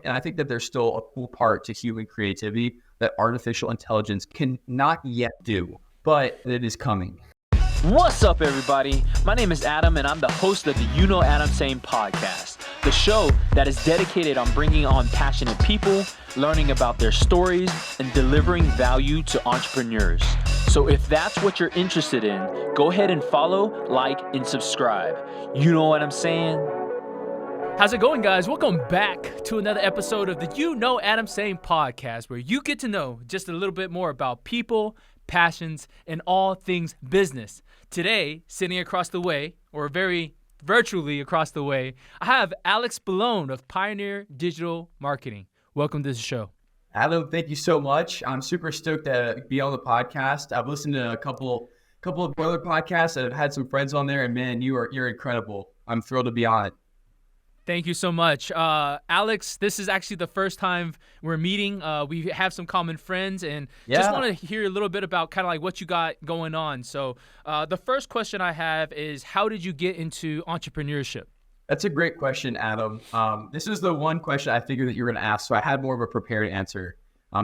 And I think that there's still a cool part to human creativity that artificial intelligence can not yet do, but it is coming. What's up, everybody? My name is Adam, and I'm the host of the UKnowAdamTsang podcast, the show that is dedicated on bringing on passionate people, learning about their stories, and delivering value to entrepreneurs. So if that's what you're interested in, go ahead and follow, like, and subscribe. You know what I'm saying? How's it going, guys? Welcome back to another episode of the UKnowAdamTsang podcast, where you get to know just a little bit more about people, passions, and all things business. Today, sitting across the way, or very virtually across the way, I have Alex Boulogne of Pyre Digital Marketing. Welcome to the show. Adam, thank you so much. I'm super stoked to be on the podcast. I've listened to a couple of other podcasts and I've had some friends on there, and man, you're incredible. I'm thrilled to be on it. Thank you so much. Alex, this is actually the first time we're meeting. We have some common friends, and just want to hear a little bit about kind of like what you got going on. So the first question I have is, how did you get into entrepreneurship? That's a great question, Adam. This is the one question I figured that you were going to ask, so I had more of a prepared answer.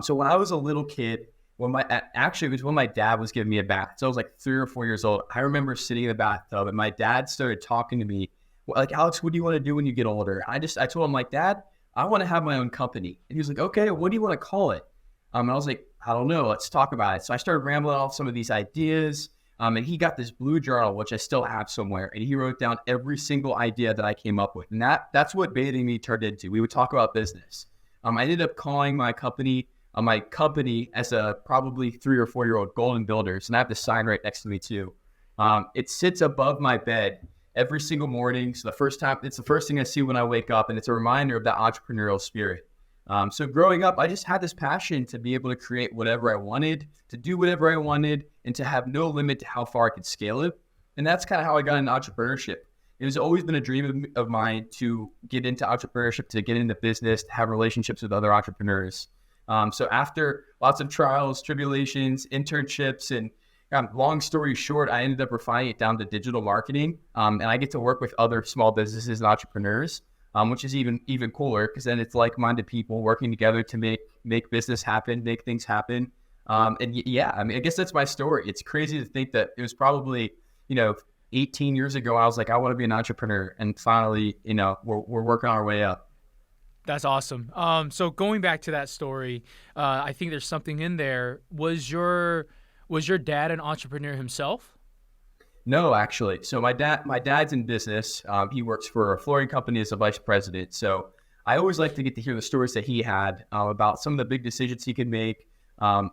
So when I was a little kid, it was when my dad was giving me a bath. So I was like 3 or 4 years old. I remember sitting in the bathtub, and my dad started talking to me. Like, Alex, what do you want to do when you get older? I told him, like, Dad, I want to have my own company. And he was like, okay, what do you want to call it? And I was like, I don't know. Let's talk about it. So I started rambling off some of these ideas. And he got this blue journal, which I still have somewhere. And he wrote down every single idea that I came up with. And that's what Bathing Me turned into. We would talk about business. I ended up calling my company as a probably 3 or 4 year old Golden Builders. And I have the sign right next to me too. It sits above my bed every single morning. So it's the first thing I see when I wake up, and it's a reminder of that entrepreneurial spirit. So growing up, I just had this passion to be able to create whatever I wanted, to do whatever I wanted, and to have no limit to how far I could scale it. And that's kind of how I got into entrepreneurship. It has always been a dream of mine to get into entrepreneurship, to get into business, to have relationships with other entrepreneurs. So after lots of trials, tribulations, internships, and long story short, I ended up refining it down to digital marketing, and I get to work with other small businesses and entrepreneurs, which is even cooler, because then it's like-minded people working together to make business happen, make things happen. I guess that's my story. It's crazy to think that it was probably 18 years ago I was like, I want to be an entrepreneur, and finally we're working our way up. That's awesome. So going back to that story, I think there's something in there. Was your dad an entrepreneur himself? No, actually. So my dad's in business. He works for a flooring company as a vice president. So I always like to get to hear the stories that he had about some of the big decisions he could make, some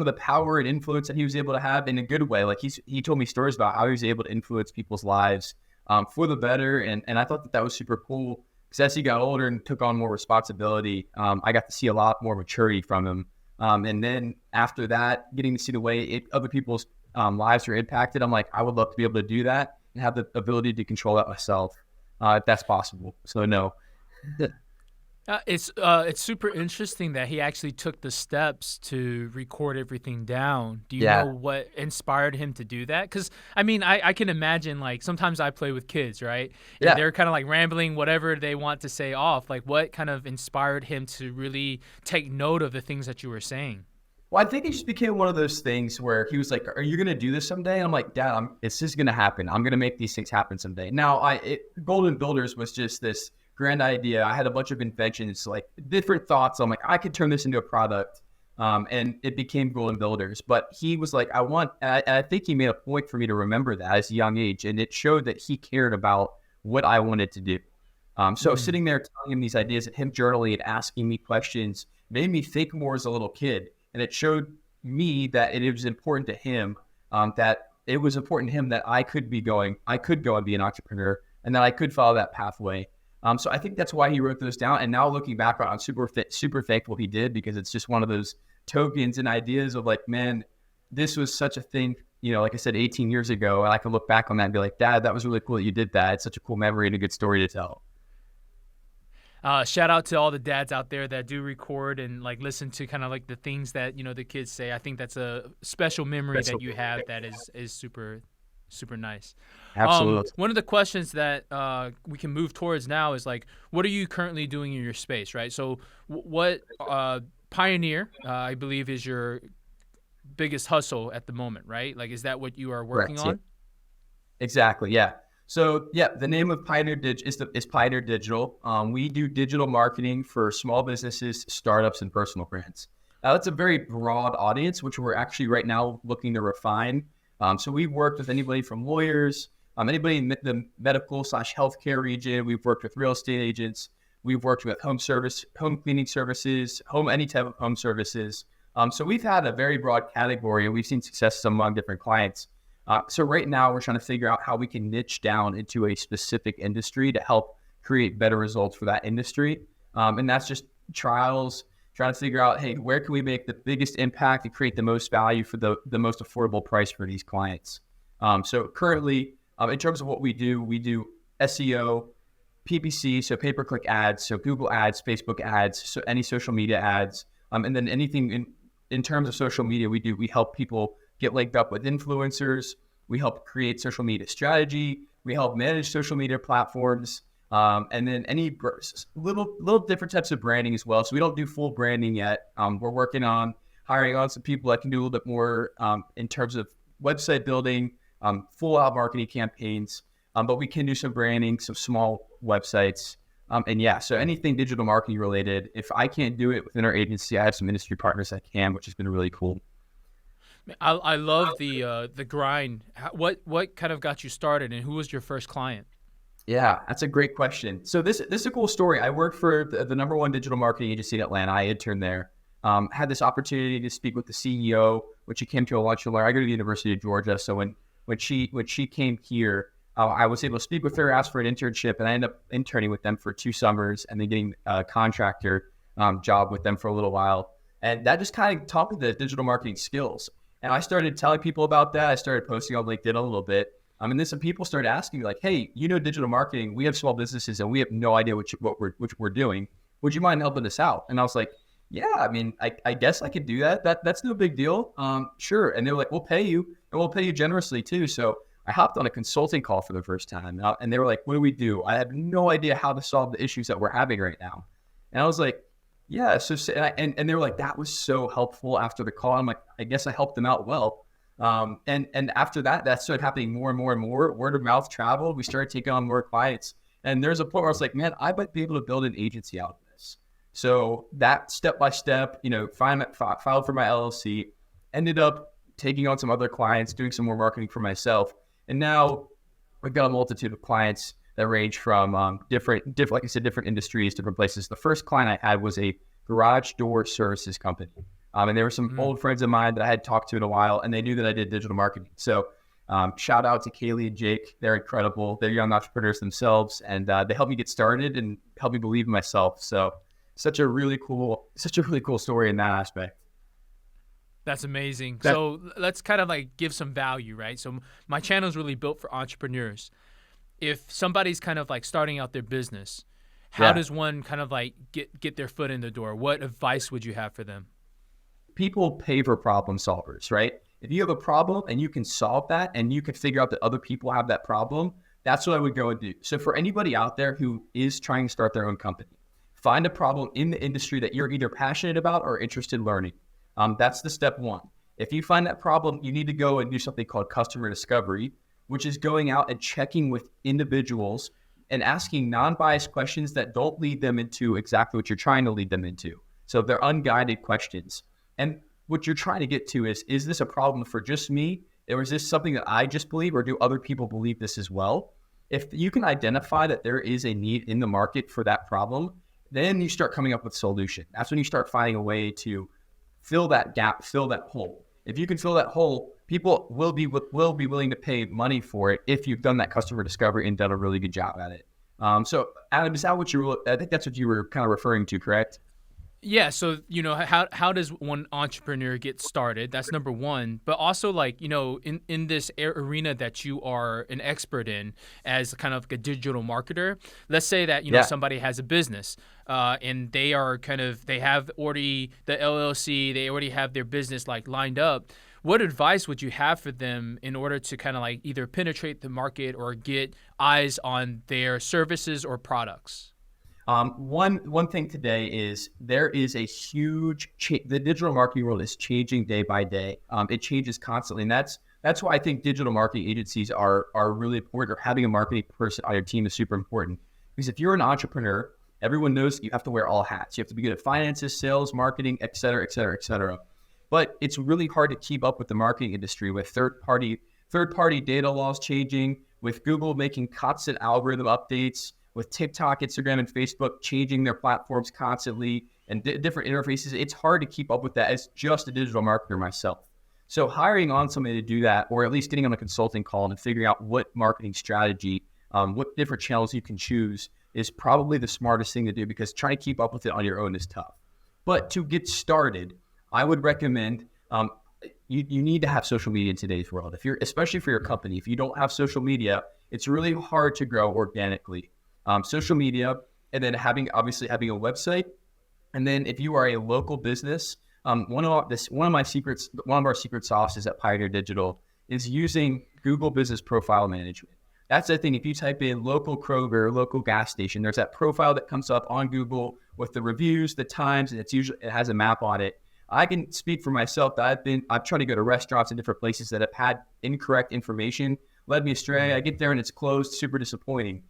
of the power and influence that he was able to have in a good way. Like he told me stories about how he was able to influence people's lives for the better. And I thought that was super cool, because as he got older and took on more responsibility, I got to see a lot more maturity from him. And then after that, getting to see the way other people's lives are impacted, I'm like, I would love to be able to do that and have the ability to control that myself, if that's possible. So no. It's super interesting that he actually took the steps to record everything down. Do you know what inspired him to do that? Because, I mean, I can imagine, like, sometimes I play with kids, right? And they're kind of like rambling whatever they want to say off. Like, what kind of inspired him to really take note of the things that you were saying? Well, I think it just became one of those things where he was like, are you going to do this someday? And I'm like, Dad, it's just going to happen. I'm going to make these things happen someday. Now, Golden Builders was just this grand idea. I had a bunch of inventions, like different thoughts. I'm like, I could turn this into a product. And it became Golden Builders. But he was like, I think he made a point for me to remember that as a young age. And it showed that he cared about what I wanted to do. Sitting there telling him these ideas and him journaling and asking me questions made me think more as a little kid. And it showed me that it was important to him, that I could go and be an entrepreneur, and that I could follow that pathway. So I think that's why he wrote those down. And now looking back, I'm super thankful he did, because it's just one of those tokens and ideas of like, man, this was such a thing, like I said, 18 years ago. And I can look back on that and be like, Dad, that was really cool that you did that. It's such a cool memory and a good story to tell. Shout out to all the dads out there that do record and like listen to kind of like the things that, the kids say. I think that's a special memory that you have that is super Super nice. Absolutely. One of the questions that we can move towards now is like, what are you currently doing in your space, right? So what Pioneer, I believe, is your biggest hustle at the moment, right? Like, is that what you are working Correct, on? yeah. Exactly. Yeah. So yeah, the name of Pioneer is Pioneer Digital. We do digital marketing for small businesses, startups, and personal brands. That's a very broad audience, which we're actually right now looking to refine. So we've worked with anybody from lawyers, anybody in the medical/healthcare region. We've worked with real estate agents. We've worked with home cleaning services, any type of home services. So we've had a very broad category, and we've seen success among different clients. So right now we're trying to figure out how we can niche down into a specific industry to help create better results for that industry. And that's just trials, trying to figure out, hey, where can we make the biggest impact and create the most value for the most affordable price for these clients? So currently, in terms of what we do SEO, PPC, so pay-per-click ads, so Google ads, Facebook ads, so any social media ads, and then anything in terms of social media, we help people get linked up with influencers. We help create social media strategy. We help manage social media platforms. And then any little different types of branding as well. So we don't do full branding yet. We're working on hiring on some people that can do a little bit more in terms of website building, full out marketing campaigns. But we can do some branding, some small websites. And yeah, so anything digital marketing related, if I can't do it within our agency, I have some industry partners that can, which has been really cool. I love the grind. What kind of got you started, and who was your first client? Yeah, that's a great question. So this is a cool story. I worked for the number one digital marketing agency in Atlanta. I interned there. Had this opportunity to speak with the CEO, when she came to a lunch and learn. I go to the University of Georgia, so when she came here, I was able to speak with her, ask for an internship, and I ended up interning with them for 2 summers, and then getting a contractor job with them for a little while. And that just kind of taught me the digital marketing skills. And I started telling people about that. I started posting on LinkedIn a little bit. And then some people started asking me like, hey, digital marketing, we have small businesses and we have no idea what we're doing. Would you mind helping us out? And I was like, yeah, I mean, I guess I could do that. That's no big deal. Sure. And they were like, we'll pay you, and we'll pay you generously too. So I hopped on a consulting call for the first time, and they were like, what do we do? I have no idea how to solve the issues that we're having right now. And I was like, yeah. So, and they were like, that was so helpful after the call. I'm like, I guess I helped them out well. And after that started happening more and more and more. Word of mouth traveled. We started taking on more clients. And there's a point where I was like, man, I might be able to build an agency out of this. So that step by step, filed for my LLC, ended up taking on some other clients, doing some more marketing for myself. And now we've got a multitude of clients that range from different, like I said, different industries, different places. The first client I had was a garage door services company. And there were some old friends of mine that I had talked to in a while, and they knew that I did digital marketing. So shout out to Kaylee and Jake. They're incredible. They're young entrepreneurs themselves, and they helped me get started and helped me believe in myself. So such a really cool story in that aspect. That's amazing. So let's kind of like give some value, right? So my channel is really built for entrepreneurs. If somebody's kind of like starting out their business, how does one kind of like get their foot in the door? What advice would you have for them? People pay for problem solvers, right? If you have a problem and you can solve that and you can figure out that other people have that problem, that's what I would go and do. So for anybody out there who is trying to start their own company, find a problem in the industry that you're either passionate about or interested in learning. That's the step one. If you find that problem, you need to go and do something called customer discovery, which is going out and checking with individuals and asking non-biased questions that don't lead them into exactly what you're trying to lead them into. So they're unguided questions. And what you're trying to get to is this a problem for just me? Or is this something that I just believe, or do other people believe this as well? If you can identify that there is a need in the market for that problem, then you start coming up with a solution. That's when you start finding a way to fill that gap, fill that hole. If you can fill that hole, people will be willing to pay money for it if you've done that customer discovery and done a really good job at it. So Adam, is that what I think that's what you were kind of referring to, correct? Yeah. So, how does one entrepreneur get started? That's number one. But also like, in this arena that you are an expert in as kind of like a digital marketer, let's say that, somebody has a business and they have already the LLC, they already have their business like lined up. what advice would you have for them in order to kind of like either penetrate the market or get eyes on their services or products? One thing today is there is a huge the digital marketing world is changing day by day. It changes constantly, and that's why I think digital marketing agencies are really important, or having a marketing person on your team is super important. Because if you're an entrepreneur, everyone knows that you have to wear all hats. You have to be good at finances, sales, marketing, et cetera, et cetera, et cetera. But it's really hard to keep up with the marketing industry with third-party data laws changing, with Google making constant algorithm updates, with TikTok, Instagram, and Facebook changing their platforms constantly and different interfaces. It's hard to keep up with that as just a digital marketer myself. So hiring on somebody to do that, or at least getting on a consulting call and figuring out what marketing strategy, what different channels you can choose is probably the smartest thing to do, because trying to keep up with it on your own is tough. But to get started, I would recommend you need to have social media in today's world. Especially for your company, if you don't have social media, it's really hard to grow organically. Social media, and then having a website, and then if you are a local business, one of our secret sauces at Pioneer Digital is using Google Business Profile Management. That's the thing. If you type in local Kroger, local gas station, there's that profile that comes up on Google with the reviews, the times, and it has a map on it. I can speak for myself that I've tried to go to restaurants in different places that have had incorrect information, led me astray. I get there and it's closed, super disappointing.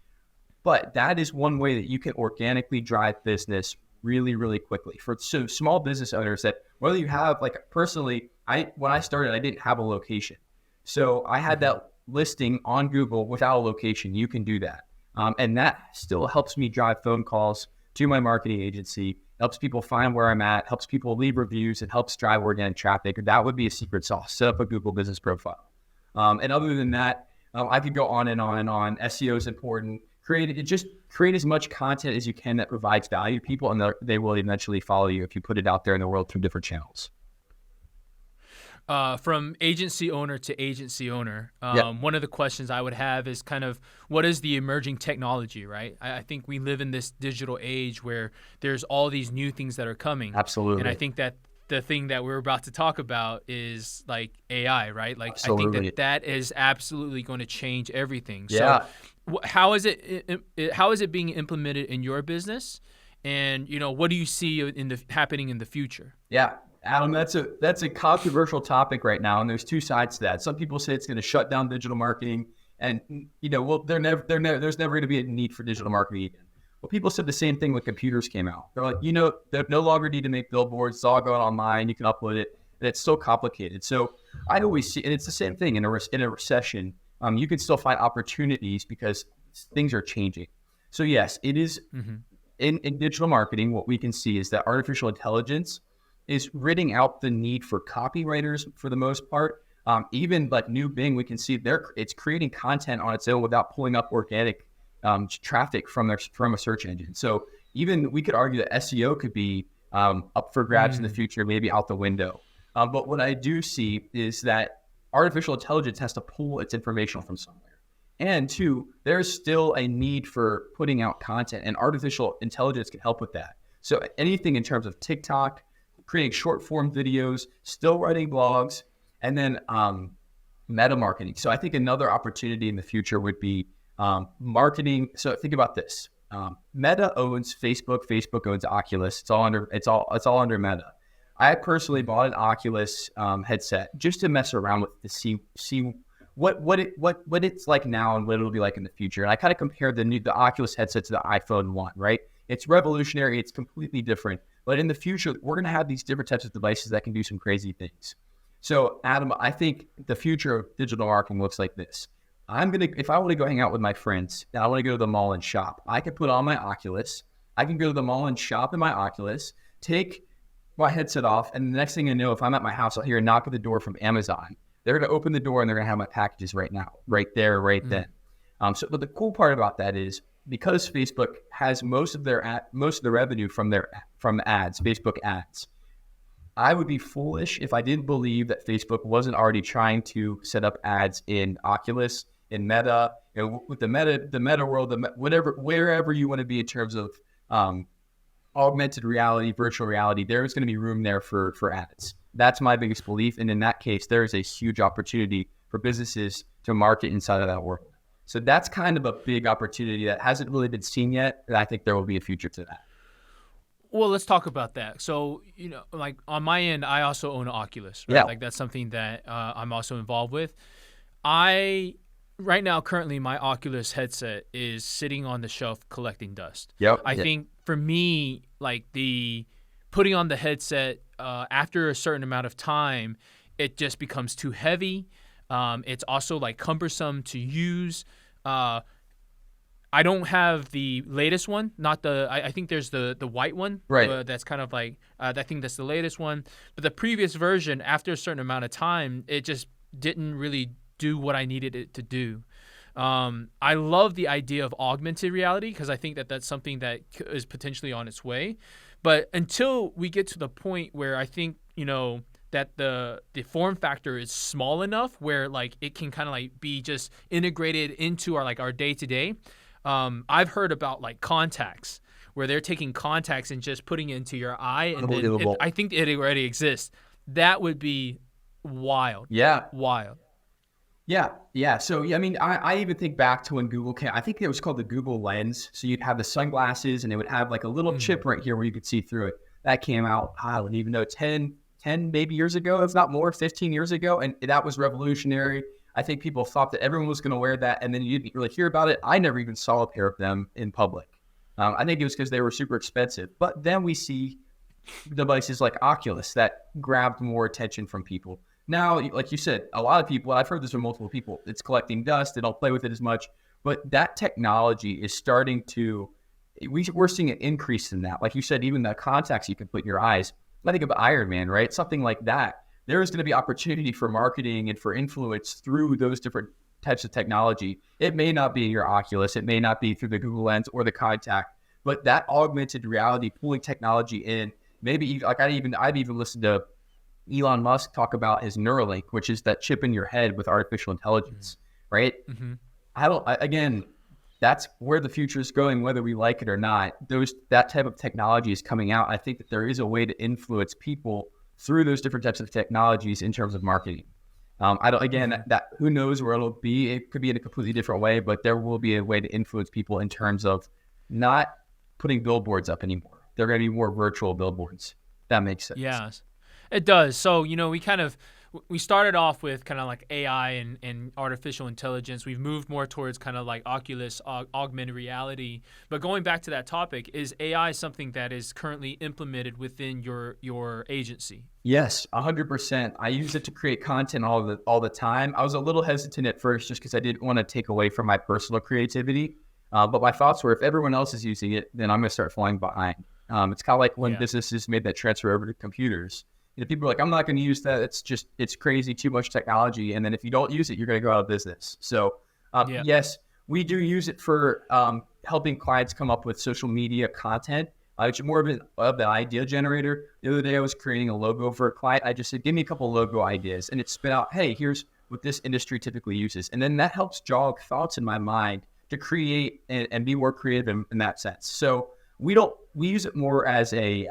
But that is one way that you can organically drive business really, really quickly. For small business owners, that whether you have, like, personally, when I started, I didn't have a location. So I had that listing on Google without a location. You can do that. And that still helps me drive phone calls to my marketing agency, helps people find where I'm at, helps people leave reviews, and helps drive organic traffic. That would be a secret sauce. Set up a Google business profile. And other than that, I could go on and on and on. SEO is important. Create as much content as you can that provides value to people, and they will eventually follow you if you put it out there in the world through different channels. From agency owner to agency owner, one of the questions I would have is kind of, what is the emerging technology, right? I think we live in this digital age where there's all these new things that are coming. Absolutely. And I think that the thing that we're about to talk about is like AI, right? Like, Absolutely. I think that is absolutely going to change everything. Yeah. So how is it being implemented in your business? And, what do you see happening in the future? Yeah. Adam, that's a controversial topic right now, and there's two sides to that. Some people say it's going to shut down digital marketing, and there's never going to be a need for digital marketing again. Well, people said the same thing when computers came out. They're like, they no longer need to make billboards. It's all going online. You can upload it, and it's so complicated. So I always see, and it's the same thing in a recession. You can still find opportunities because things are changing. So yes, it is in digital marketing. What we can see is that artificial intelligence is ridding out the need for copywriters for the most part. Even like new Bing, we can see it's creating content on its own without pulling up organic traffic from a search engine. So even we could argue that SEO could be up for grabs in the future, maybe out the window. But what I do see is that artificial intelligence has to pull its information from somewhere. And two, there's still a need for putting out content, and artificial intelligence can help with that. So anything in terms of TikTok, creating short form videos, still writing blogs, and then meta marketing. So I think another opportunity in the future would be marketing. So think about this. Meta owns Facebook. Facebook owns Oculus. It's all under Meta. I personally bought an Oculus headset just to mess around with to see what it's like now and what it'll be like in the future. And I kind of compared the Oculus headset to the iPhone 1, right? It's revolutionary. It's completely different. But in the future, we're going to have these different types of devices that can do some crazy things. So, Adam, I think the future of digital marketing looks like this. If I want to go hang out with my friends and I want to go to the mall and shop, I can put on my Oculus. I can go to the mall and shop in my Oculus, take my headset off, and the next thing I know, if I'm at my house, I'll hear a knock at the door from Amazon. They're going to open the door and they're going to have my packages right now, right there, right then. But the cool part about that is, because Facebook has most of the revenue from ads, Facebook ads, I would be foolish if I didn't believe that Facebook wasn't already trying to set up ads in Oculus, in Meta, with the Meta world, wherever you want to be in terms of augmented reality, virtual reality. There is going to be room there for ads. That's my biggest belief. And in that case, there is a huge opportunity for businesses to market inside of that world. So that's kind of a big opportunity that hasn't really been seen yet. And I think there will be a future to that. Well, let's talk about that. So, like on my end, I also own an Oculus, right? Yeah. Like that's something that I'm also involved with. Right now, currently, my Oculus headset is sitting on the shelf collecting dust. Yep. I think for me, like the putting on the headset after a certain amount of time, it just becomes too heavy. It's also like cumbersome to use. I don't have the latest one, not the. I think there's the white one, right? That's kind of like I think that's the latest one. But the previous version, after a certain amount of time, it just didn't really do what I needed it to do. I love the idea of augmented reality because I think that that's something that is potentially on its way. But until we get to the point where I think that the form factor is small enough where like it can kind of like be just integrated into our day-to-day. I've heard about like contacts where they're taking contacts and just putting it into your eye. And then I think it already exists. That would be wild. Yeah. Wild. Yeah. So, I mean, I even think back to when Google came, I think it was called the Google Lens. So you'd have the sunglasses and it would have like a little chip right here where you could see through it. That came out, I don't even know, 10 maybe years ago, if not more, 15 years ago. And that was revolutionary. I think people thought that everyone was going to wear that, and then you didn't really hear about it. I never even saw a pair of them in public. I think it was because they were super expensive. But then we see devices like Oculus that grabbed more attention from people. Now, like you said, a lot of people, I've heard this from multiple people, it's collecting dust. They don't play with it as much. But that technology is starting to, we're seeing an increase in that. Like you said, even the contacts you can put in your eyes. I think of Iron Man, right? Something like that. There is going to be opportunity for marketing and for influence through those different types of technology. It may not be your Oculus. It may not be through the Google Lens or the contact, but that augmented reality, pulling technology in, maybe like I've even listened to Elon Musk talk about his Neuralink, which is that chip in your head with artificial intelligence, right? Mm-hmm. Again, that's where the future is going, whether we like it or not. That type of technology is coming out. I think that there is a way to influence people through those different types of technologies in terms of marketing. That who knows where it'll be. It could be in a completely different way, but there will be a way to influence people in terms of not putting billboards up anymore. They're going to be more virtual billboards. That makes sense. Yes, it does. So, we started off with kind of like AI and artificial intelligence. We've moved more towards kind of like Oculus, augmented reality. But going back to that topic, is AI something that is currently implemented within your agency? Yes, 100%. I use it to create content all the time. I was a little hesitant at first just because I didn't want to take away from my personal creativity. But my thoughts were, if everyone else is using it, then I'm going to start falling behind. It's kind of like when businesses made that transfer over to computers. People are like, I'm not going to use that. It's crazy, too much technology. And then if you don't use it, you're going to go out of business. So yes, we do use it for helping clients come up with social media content. It's more of an idea generator. The other day I was creating a logo for a client. I just said, give me a couple logo ideas. And it spit out, hey, here's what this industry typically uses. And then that helps jog thoughts in my mind to create and be more creative in that sense. So we use it more as a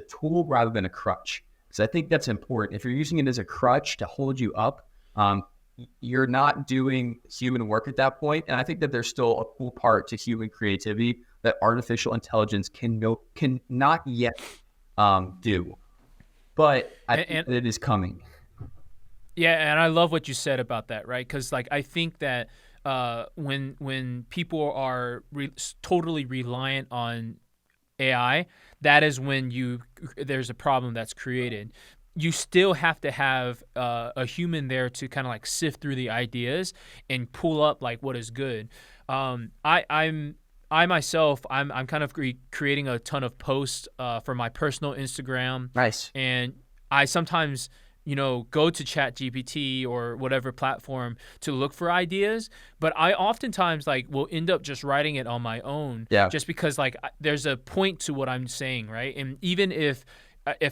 tool rather than a crutch. Because I think that's important. If you're using it as a crutch to hold you up, you're not doing human work at that point. And I think that there's still a cool part to human creativity that artificial intelligence can not yet do. But I think that it is coming. Yeah, and I love what you said about that, right? Because I think that when people are totally reliant on AI, that is when there's a problem that's created. You still have to have a human there to kind of sift through the ideas and pull up what is good. I myself, I'm kind of creating a ton of posts for my personal Instagram. Nice. And I sometimes go to ChatGPT or whatever platform to look for ideas, but I oftentimes will end up just writing it on my own. Yeah. Just because there's a point to what I'm saying, right? And even if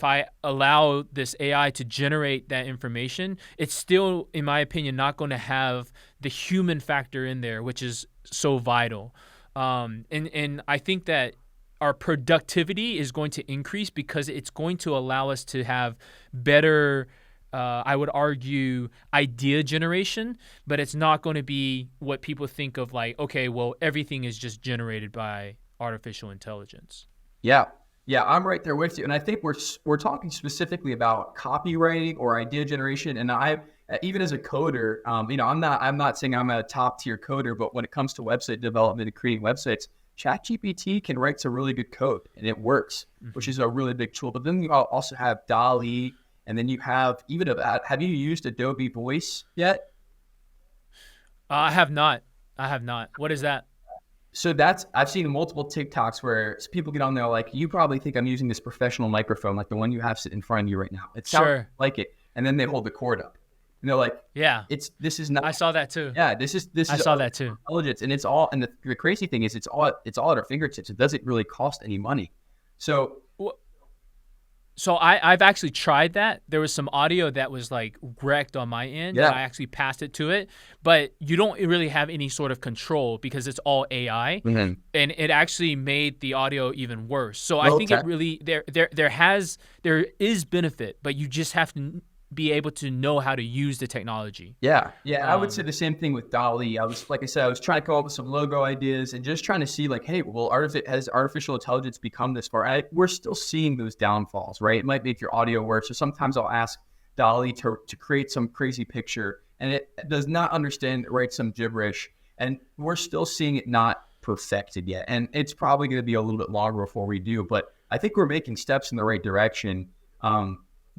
I allow this AI to generate that information, it's still, in my opinion, not going to have the human factor in there, which is so vital. And I think that our productivity is going to increase because it's going to allow us to have better, I would argue, idea generation, but it's not going to be what people think of like, okay, well, everything is just generated by artificial intelligence. Yeah. Yeah, I'm right there with you. And I think we're talking specifically about copywriting or idea generation. And I, even as a coder, I'm not saying I'm a top tier coder, but when it comes to website development and creating websites, ChatGPT can write some really good code and it works, which is a really big tool. But then you also have DALL-E, and then you have have you used Adobe Voice yet? I have not. What is that? So I've seen multiple TikToks where people get on there like, you probably think I'm using this professional microphone, like the one you have sitting in front of you right now. It sounds like it. And then they hold the cord up. And they're like, yeah, this is not. I saw that too. Yeah, I saw that too. Intelligence, and it's all. And the crazy thing is, it's all at our fingertips. It doesn't really cost any money. So I've actually tried that. There was some audio that was like wrecked on my end. Yeah. And I actually passed it to it, but you don't really have any sort of control because it's all AI, and it actually made the audio even worse. So I think it really there is benefit, but you just have to be able to know how to use the technology. Yeah. I would say the same thing with DALL-E. I was trying to come up with some logo ideas and just trying to see like, hey, well, has artificial intelligence become this far? We're still seeing those downfalls, right? It might make your audio worse. So sometimes I'll ask DALL-E to create some crazy picture, and it does not understand, write some gibberish. And we're still seeing it not perfected yet. And it's probably going to be a little bit longer before we do, but I think we're making steps in the right direction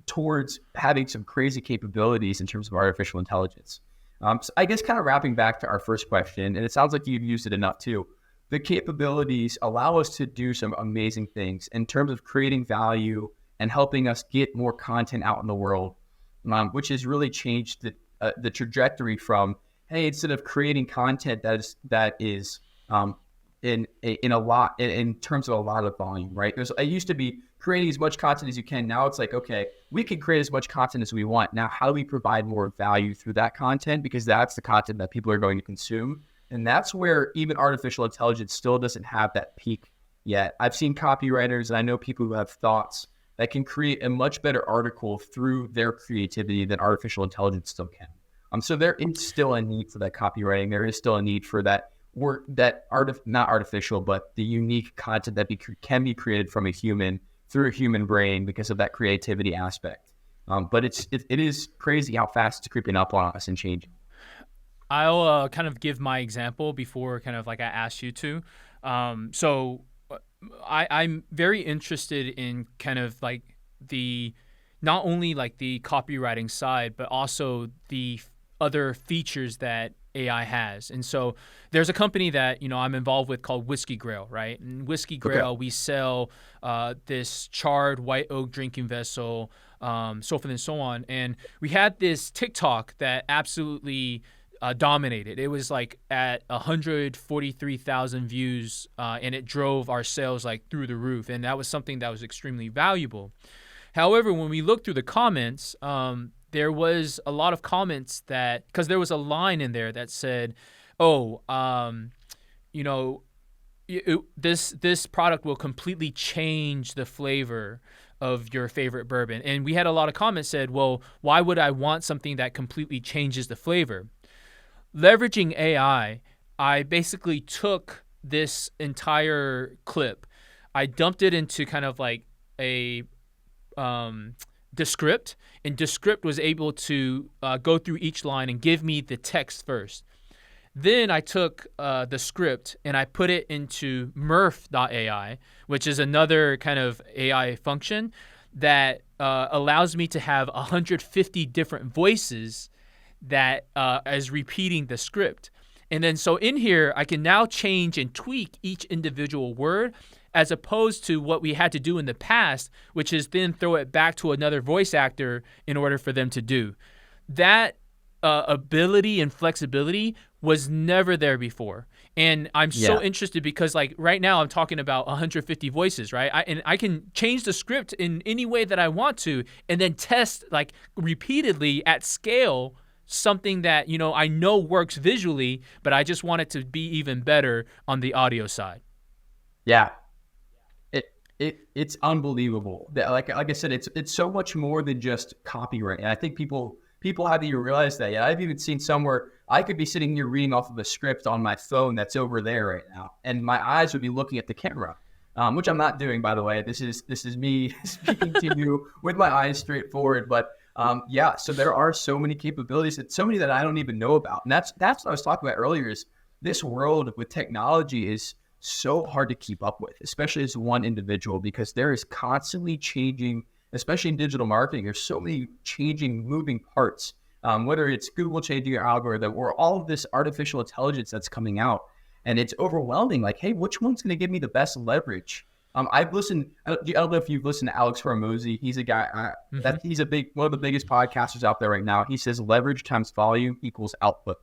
towards having some crazy capabilities in terms of artificial intelligence. So I guess kind of wrapping back to our first question, and it sounds like you've used it enough too. The capabilities allow us to do some amazing things in terms of creating value and helping us get more content out in the world, which has really changed the trajectory from, hey, instead of creating content that is in terms of a lot of volume, right? It used to be creating as much content as you can. Now it's like, okay, we can create as much content as we want. Now, how do we provide more value through that content? Because that's the content that people are going to consume. And that's where even artificial intelligence still doesn't have that peak yet. I've seen copywriters, and I know people who have thoughts that can create a much better article through their creativity than artificial intelligence still can. So there is still a need for that copywriting. There is still a need for that work, not artificial, but the unique content that can be created from a human through a human brain because of that creativity aspect. But it is crazy how fast it's creeping up on us and changing. I'll kind of give my example before kind of like I asked you to. So I'm very interested in kind of like not only like the copywriting side, but also the other features that AI has. And so there's a company that, I'm involved with called Whiskey Grail, right? And Whiskey Grail, we sell this charred white oak drinking vessel, so forth and so on. And we had this TikTok that absolutely dominated. It was like at 143,000 views, and it drove our sales like through the roof. And that was something that was extremely valuable. However, when we looked through the comments, there was a lot of comments because there was a line in there that said, this product will completely change the flavor of your favorite bourbon. And we had a lot of comments said, well, why would I want something that completely changes the flavor? Leveraging AI, I basically took this entire clip, I dumped it into kind of like a Descript, and Descript was able to go through each line and give me the text first. Then I took the script and I put it into Murph.ai, which is another kind of AI function that allows me to have 150 different voices that is repeating the script. And then so in here, I can now change and tweak each individual word, as opposed to what we had to do in the past, which is then throw it back to another voice actor in order for them to do. That ability and flexibility was never there before. And I'm so interested because like right now I'm talking about 150 voices, right? I can change the script in any way that I want to and then test like repeatedly at scale something that, I know works visually, but I just want it to be even better on the audio side. Yeah. it's unbelievable. That, like I said, it's so much more than just copyright. And I think people haven't even realized that yet. I've even seen somewhere I could be sitting here reading off of a script on my phone that's over there right now, and my eyes would be looking at the camera, which I'm not doing, by the way. This is me speaking to you with my eyes straight forward. But yeah, so there are so many capabilities, and so many that I don't even know about. And that's what I was talking about earlier. Is this world with technology is so hard to keep up with, especially as one individual, because there is constantly changing, especially in digital marketing. There's so many changing, moving parts, whether it's Google changing your algorithm or all of this artificial intelligence that's coming out. And it's overwhelming. Like, hey, which one's going to give me the best leverage? I've listened, I don't know if you've listened to Alex Boulogne. He's a guy, he's one of the biggest podcasters out there right now. He says leverage times volume equals output.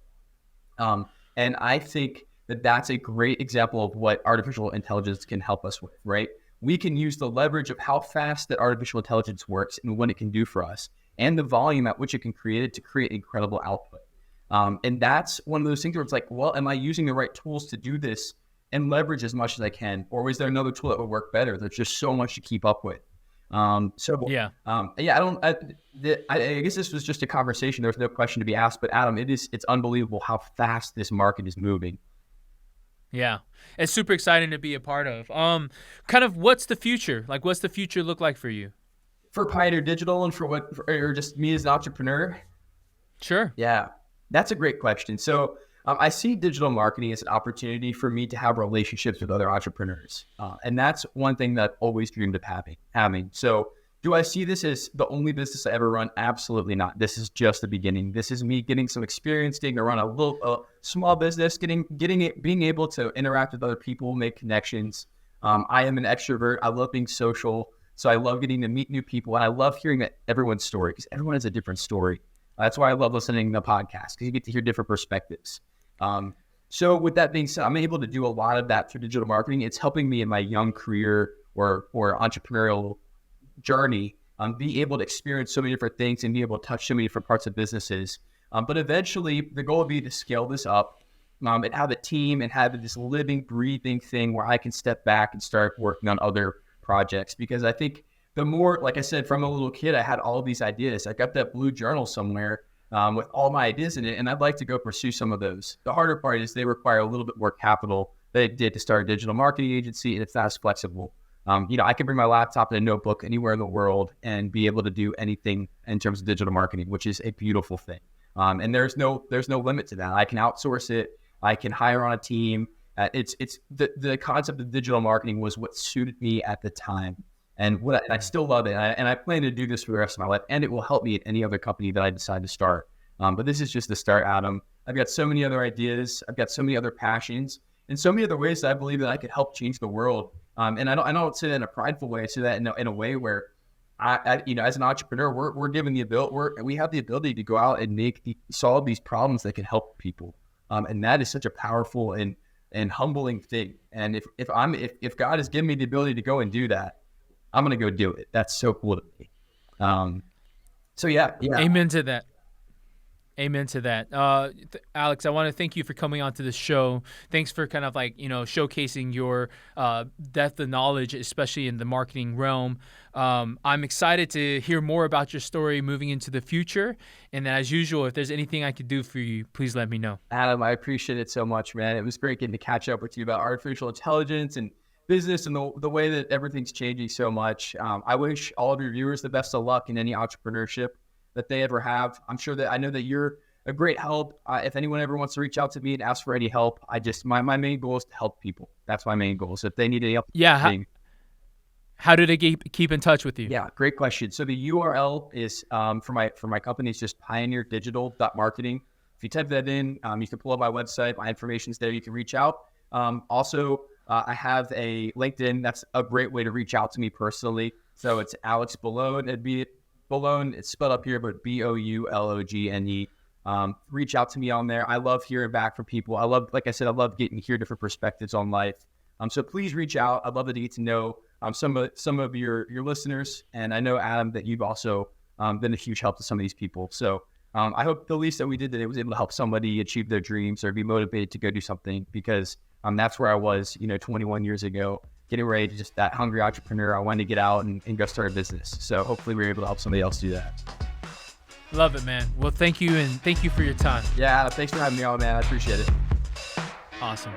And I think that's a great example of what artificial intelligence can help us with, right? We can use the leverage of how fast that artificial intelligence works and what it can do for us, and the volume at which it can create it to create incredible output. And that's one of those things where it's like, well, am I using the right tools to do this and leverage as much as I can? Or is there another tool that would work better? There's just so much to keep up with. I guess this was just a conversation. There's no question to be asked, but Adam, it's unbelievable how fast this market is moving. Yeah, it's super exciting to be a part of. Kind of what's the future? Like, what's the future look like for you? For Pioneer Digital and or just me as an entrepreneur? Sure. Yeah, that's a great question. So I see digital marketing as an opportunity for me to have relationships with other entrepreneurs. And that's one thing that I've always dreamed of having. So do I see this as the only business I ever run? Absolutely not. This is just the beginning. This is me getting some experience, getting to run a small business, being able to interact with other people, make connections. I am an extrovert. I love being social. So I love getting to meet new people. And I love hearing everyone's story, because everyone has a different story. That's why I love listening to podcasts, because you get to hear different perspectives. So with that being said, I'm able to do a lot of that through digital marketing. It's helping me in my young career or entrepreneurial journey, be able to experience so many different things and be able to touch so many different parts of businesses. But eventually the goal would be to scale this up, and have a team and have this living, breathing thing where I can step back and start working on other projects. Because I think the more, like I said, from a little kid, I had all these ideas. I got that blue journal somewhere with all my ideas in it, and I'd like to go pursue some of those. The harder part is they require a little bit more capital than it did to start a digital marketing agency, and it's not as flexible. I can bring my laptop and a notebook anywhere in the world and be able to do anything in terms of digital marketing, which is a beautiful thing. And there's no limit to that. I can outsource it. I can hire on a team. It's the concept of digital marketing was what suited me at the time, and I still love it. And I plan to do this for the rest of my life, and it will help me at any other company that I decide to start. But this is just the start, Adam. I've got so many other ideas. I've got so many other passions, and so many other ways that I believe that I could help change the world. And I don't say that in a prideful way. I say that in a way where I as an entrepreneur, we're given we have the ability to go out and solve these problems that can help people. And that is such a powerful and humbling thing. And if God has given me the ability to go and do that, I'm going to go do it. That's so cool to me. So yeah. Amen to that. Amen to that. Alex, I want to thank you for coming onto the show. Thanks for kind of showcasing your depth of knowledge, especially in the marketing realm. I'm excited to hear more about your story moving into the future. And as usual, if there's anything I could do for you, please let me know. Adam, I appreciate it so much, man. It was great getting to catch up with you about artificial intelligence and business and the way that everything's changing so much. I wish all of your viewers the best of luck in any entrepreneurship that they ever have. I know that you're a great help. If anyone ever wants to reach out to me and ask for any help, my main goal is to help people. That's my main goal. So if they need any help, how do they keep in touch with you? Yeah, great question. So the URL is for my company is just pioneerdigital.marketing. If you type that in, you can pull up my website. My information's there. You can reach out. Also, I have a LinkedIn. That's a great way to reach out to me personally. So it's Alex Boulogne. It'd be Boulogne. It's spelled up here, but Boulogne. Reach out to me on there. I love hearing back from people. Like I said, I love getting to hear different perspectives on life. So please reach out. I'd love to get to know some of your listeners. And I know, Adam, that you've also been a huge help to some of these people. So I hope the least that we did today was able to help somebody achieve their dreams or be motivated to go do something, because that's where I was, 21 years ago. getting ready to just that hungry entrepreneur. I wanted to get out and go start a business. So hopefully we were able to help somebody else do that. Love it, man. Well, thank you, and thank you for your time. Yeah, thanks for having me on, man. I appreciate it. Awesome.